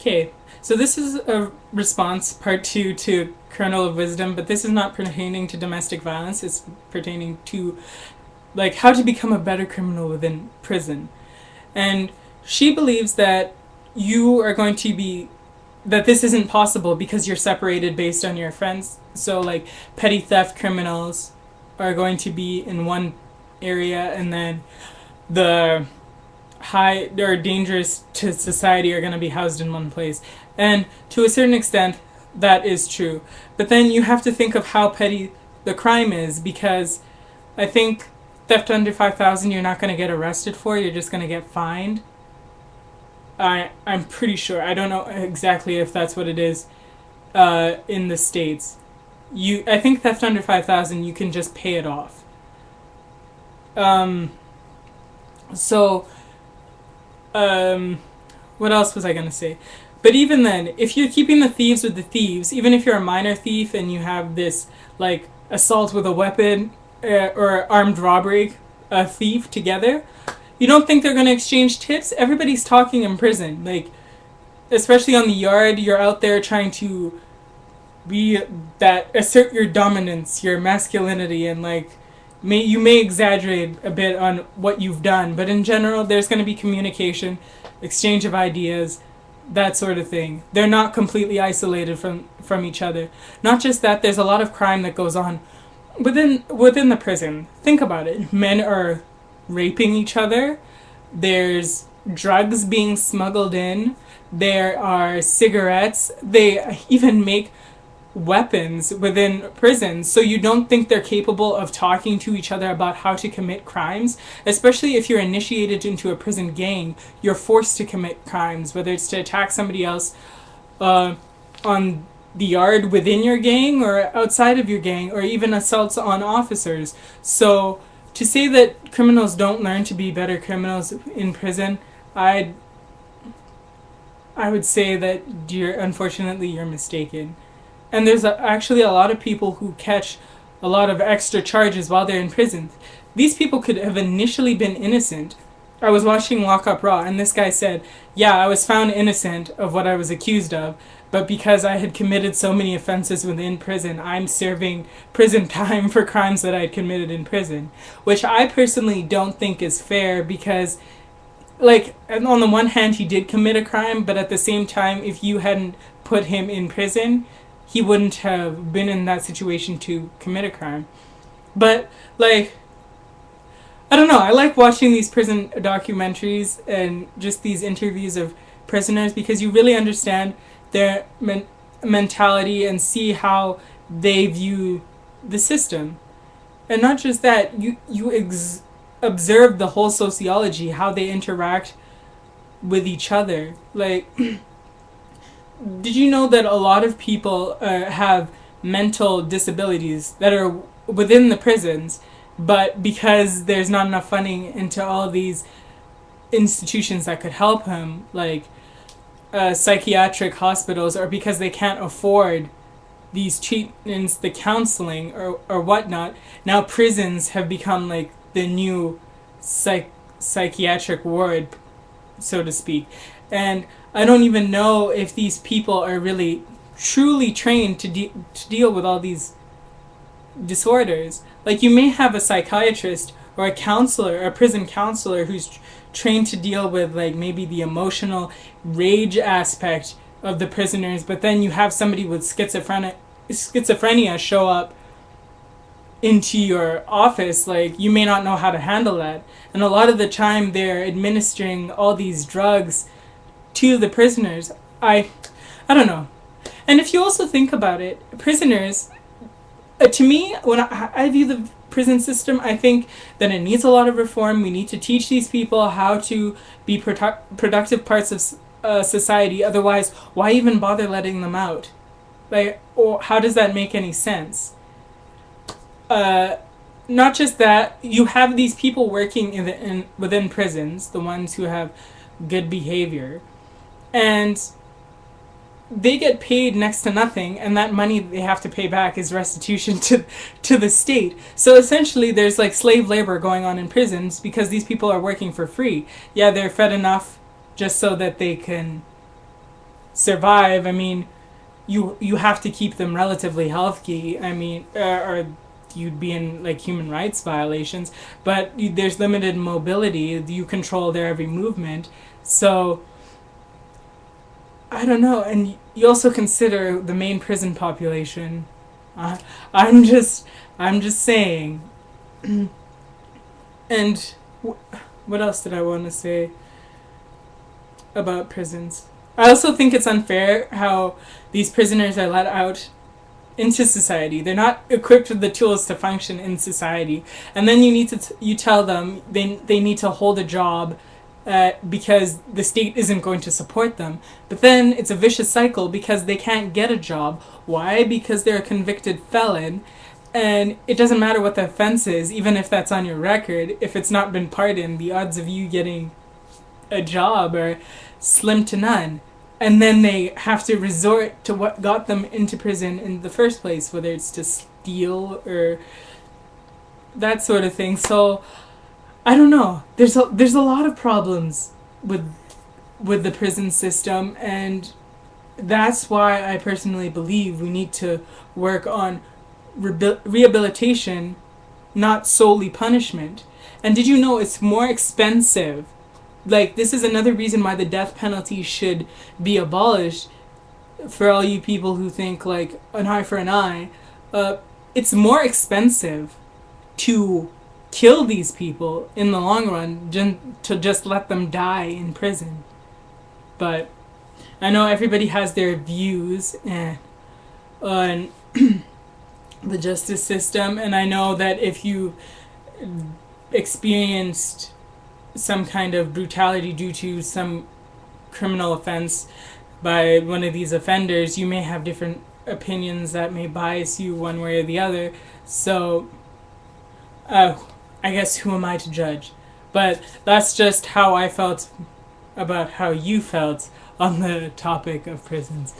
Okay, so this is a response, part two, to Colonel of Wisdom, but this is not pertaining to domestic violence. It's pertaining to, like, how to become a better criminal within prison. And she believes that you are going to be, that this isn't possible because you're separated based on your friends. So, like, petty theft criminals are going to be in one area, and then the high or dangerous to society are going to be housed in one place. And to a certain extent, that is true. But then you have to think of how petty the crime is, because I think theft under 5,000 you're not going to get arrested for, you're just going to get fined. I'm pretty sure. I don't know exactly if that's what it is in the States. I think theft under 5,000 you can just pay it off. What else was I going to say? But even then, if you're keeping the thieves with the thieves, even if you're a minor thief and you have this, like, assault with a weapon or armed robbery thief together, you don't think they're going to exchange tips? Everybody's talking in prison. Like, especially on the yard, you're out there trying to assert your dominance, your masculinity, and, like, you may exaggerate a bit on what you've done, but in general, there's going to be communication, exchange of ideas, that sort of thing. They're not completely isolated from each other. Not just that, there's a lot of crime that goes on within the prison. Think about it. Men are raping each other. There's drugs being smuggled in. There are cigarettes. They even make weapons within prisons, so you don't think they're capable of talking to each other about how to commit crimes. Especially if you're initiated into a prison gang, you're forced to commit crimes, whether it's to attack somebody else on the yard within your gang or outside of your gang, or even assaults on officers. So to say that criminals don't learn to be better criminals in prison, I would say that unfortunately you're mistaken. And there's actually a lot of people who catch a lot of extra charges while they're in prison. These people could have initially been innocent. I was watching Lock Up Raw, and this guy said, yeah, I was found innocent of what I was accused of, but because I had committed so many offenses within prison, I'm serving prison time for crimes that I had committed in prison. Which I personally don't think is fair, because, like, on the one hand, he did commit a crime, but at the same time, if you hadn't put him in prison, he wouldn't have been in that situation to commit a crime. But, like, I don't know, I like watching these prison documentaries and just these interviews of prisoners, because you really understand their mentality and see how they view the system. And not just that, you observe the whole sociology, how they interact with each other. Like, did you know that a lot of people have mental disabilities that are within the prisons, but because there's not enough funding into all these institutions that could help him, like psychiatric hospitals, or because they can't afford these treatments, the counseling or whatnot, now prisons have become like the new psychiatric ward, so to speak. And I don't even know if these people are really truly trained to deal with all these disorders. Like, you may have a psychiatrist or a counselor, or a prison counselor, who's trained to deal with, like, maybe the emotional rage aspect of the prisoners, but then you have somebody with schizophrenia show up into your office. Like, you may not know how to handle that. And a lot of the time they're administering all these drugs to the prisoners. I don't know. And if you also think about it, prisoners, to me, when I view the prison system, I think that it needs a lot of reform. We need to teach these people how to be productive parts of society. Otherwise, why even bother letting them out? Like, or how does that make any sense? Not just that, you have these people working within prisons, the ones who have good behavior, and they get paid next to nothing, and that money they have to pay back is restitution to the state. So essentially there's like slave labor going on in prisons, because these people are working for free. Yeah, they're fed enough just so that they can survive, I mean, you have to keep them relatively healthy. I mean, or you'd be in like human rights violations. But there's limited mobility. You control their every movement. So I don't know. And you also consider the main prison population. Uh, I'm just I'm just saying. And what else did I want to say about prisons? I also think it's unfair how these prisoners are let out into society. They're not equipped with the tools to function in society, and then you tell them they need to hold a job because the state isn't going to support them. But then it's a vicious cycle because they can't get a job. Why? Because they're a convicted felon, and it doesn't matter what the offense is, even if that's on your record. If it's not been pardoned, the odds of you getting a job are slim to none. And then they have to resort to what got them into prison in the first place, whether it's to steal or that sort of thing. So I don't know. There's a lot of problems with the prison system, and that's why I personally believe we need to work on rehabilitation, not solely punishment. And did you know it's more expensive? Like, this is another reason why the death penalty should be abolished. For all you people who think like an eye for an eye, it's more expensive to kill these people in the long run to just let them die in prison. But I know everybody has their views on the justice system, and I know that if you experienced some kind of brutality due to some criminal offense by one of these offenders, you may have different opinions that may bias you one way or the other. So, I guess who am I to judge? But that's just how I felt about how you felt on the topic of prisons.